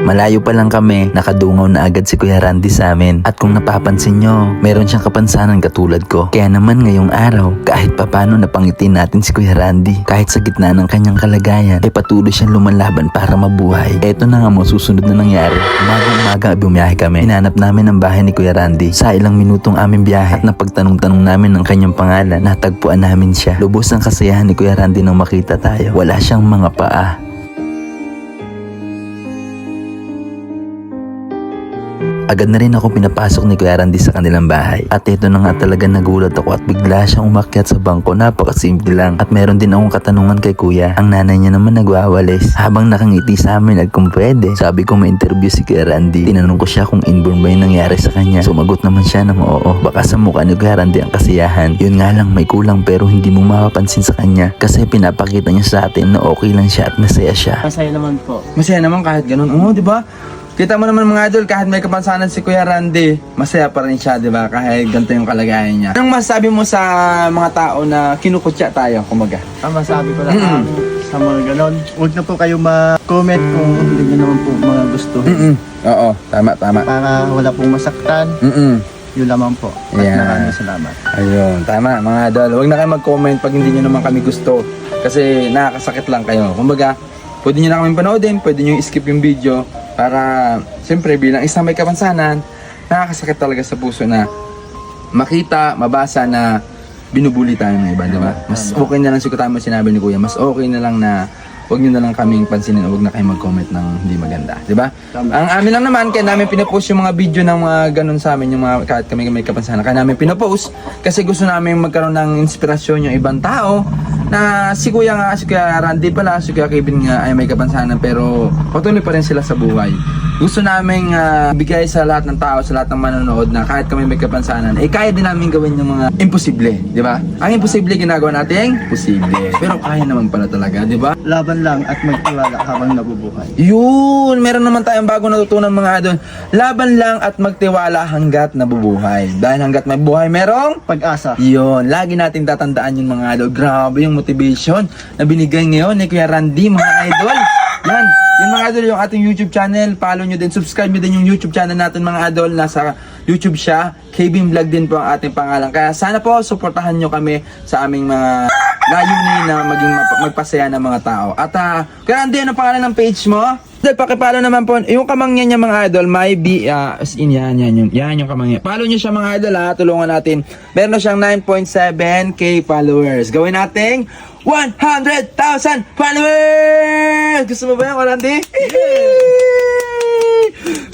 Malayo pa lang kami, nakadungaw na agad si Kuya Randy sa amin. At kung napapansin nyo, meron siyang kapansanan katulad ko. Kaya naman ngayong araw, kahit papano napangitin natin si Kuya Randy. Kahit sa gitna ng kanyang kalagayan, patuloy siyang lumalaban para mabuhay. Eto na nga mo, susunod na nangyari. Umaga bumiyahe kami. Hinanap namin ang bahay ni Kuya Randy. Sa ilang minutong aming biyahe at napagtanong-tanong namin ang kanyang pangalan, natagpuan namin siya. Lubos ang kasayahan ni Kuya Randy nang makita tayo. Wala siyang mga paa. Agad na rin ako pinapasok ni Kuya Randy sa kanilang bahay. At ito na nga talaga nagulat ako at bigla siyang umakyat sa bangko. Napakasimple lang. At meron din akong katanungan kay Kuya. Ang nanay niya naman nagwawalis. Habang nakangiti sa amin at kung pwede, sabi ko may interview si Kuya Randy. Tinanong ko siya kung inborn ba yung nangyari sa kanya. Sumagot naman siya ng oo. Baka sa mukha ni Kuya Randy ang kasiyahan. Yun nga lang, may kulang pero hindi mo mapapansin sa kanya. Kasi pinapakita niya sa atin na okay lang siya at masaya siya. Masaya naman po. Masaya naman kahit ganun. Oo, di ba? Kita mo naman mga idol, kahit may kapansanan si Kuya Randy, masaya pa rin siya, di ba? Kahit ganito yung kalagayan niya. Anong masabi mo sa mga tao na kinukutya tayo, kumaga? Ang masabi ko lang sa mga ganon, huwag na po kayo ma-comment kung hindi nyo naman po mga gusto. Oo, tama. Para wala pong masaktan, yun lamang po. At Yeah. maraming salamat. Ayun, tama mga idol. Huwag na kayo mag-comment pag hindi nyo naman kami gusto. Kasi nakakasakit lang kayo. Kumbaga, pwede nyo na kami panoodin, pwede nyo i-skip yung video. Para, siyempre, bilang isang may kapansanan, nakakasakit talaga sa puso na makita, mabasa na binubuli tayo ng iba, di ba? Mas okay na lang, siguro tama sinabi ni Kuya, mas okay na lang na huwag nyo na lang kaming pansinin, huwag na kayo mag-comment ng hindi maganda, di ba? Ang amin lang naman, kaya namin pinapost yung mga video ng mga ganun sa amin, yung mga kahit kami may kapansanan, kaya namin pinapost kasi gusto namin magkaroon ng inspirasyon yung ibang tao na si Kuya Randy pala, si Kuya Kevin nga ay may kapansanan pero patuloy pa rin sila sa buhay. Gusto namin bigay sa lahat ng tao, sa lahat ng manonood na kahit kami may kapansanan, kaya din namin gawin yung mga imposible, di ba? Ang imposible ginagawa natin, posible. Pero kaya naman pala talaga, di ba? Laban lang at magtiwala habang nabubuhay. Yun! Meron naman tayong bago natutunan mga idol. Laban lang at magtiwala hanggat nabubuhay. Dahil hanggat may buhay, merong Pag-asa. yun, lagi nating tatandaan yun mga idol. Grabe yung motivation na binigay ngayon ni Kuya Randy mga idol. Yan mga idol yung ating YouTube channel. Follow nyo din, subscribe nyo din yung YouTube channel natin mga idol. Nasa YouTube siya. Kevin Vlog din po ang ating pangalan. Kaya sana po suportahan nyo kami sa aming mga layunin na maging magpasaya ng mga tao. At Kuya Randy, ano pangalan ng page mo? Dahil pakipalo naman po, yung kamangyan niya mga idol, may as in yan yung kamangyan. Follow niyo siya mga idol tulungan natin. Meron na siyang 9.7k followers. Gawin nating 100,000 followers! Gusto mo ba yan, Randy?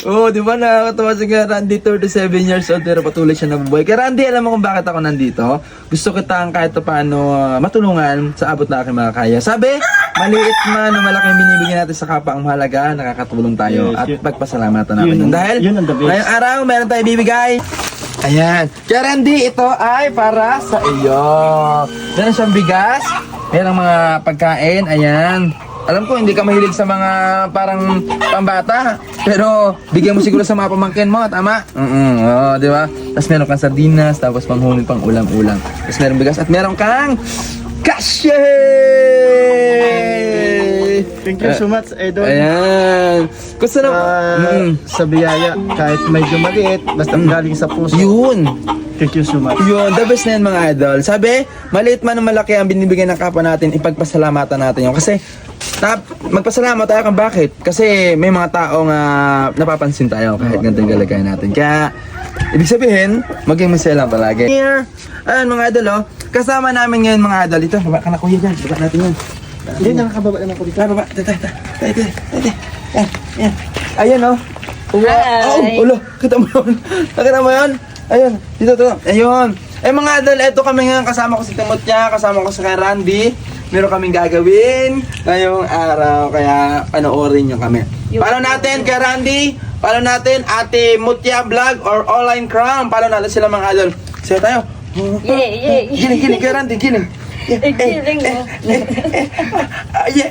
Oh, di ba nakakatawa si Kuya Randy, 37 years old pero patuloy siya nabubuhay. Kaya Randy, alam mo kung bakit ako nandito? Gusto kitang kahit paano matulungan sa abot na aking mga kaya. Sabi, maliit man o malaki ang binibigyan natin sa kapwa, ang mahalaga, nakakatulong tayo at pagpasalamatan namin. Dahil yun ang the best. ngayong araw, meron tayo bibigay. Ayan. Kaya Randy, ito ay para sa iyo. Meron siyang bigas, merong mga pagkain, ayan. Alam ko hindi ka mahilig sa mga parang pambata, pero bigyan mo siguro sa mga pamangkin mo, tama? Oo, di ba? Tapos meron kang sardinas, tapos panghuli pang ulam-ulam. Tapos meron bigas at meron kang cash! Thank you so much, Idol. Ayan. Gusto na Sa biyaya, kahit medyo maliit, basta galing sa puso. Yun. Thank you so much. Yun, the best na yan mga idol. Sabi, maliit man o malaki ang binibigay ng kapwa natin, ipagpasalamatan natin yun. Kasi, magpasalamat tayo kung bakit. Kasi may mga taong napapansin tayo kahit ganito yung galagayan natin. Kaya, ibig sabihin, maging masaya lang palagi. Here, ayun mga idol, kasama namin ngayon mga idol. Ito, baba ka na kuya dyan. Baba natin yan. Hindi, nakakababa naman ko dito. Baba, yan. Ayan Wow. Oh, ulo, kita mo yun. Nakita mo yun? Ayun, dito. Ayun. Mga idol, eto kami ngayon. Kasama ko si Timotya, kasama ko si Kuya Randy. Meron kaming gagawin ngayong araw. Kaya panoorin nyo kami. Follow natin Kuya Randy. Follow natin Ate Mutya Vlog or Online Crown. Follow natin sila mga idol. Sige tayo. Giling Kuya Randy, giling. Giling mo. Ay.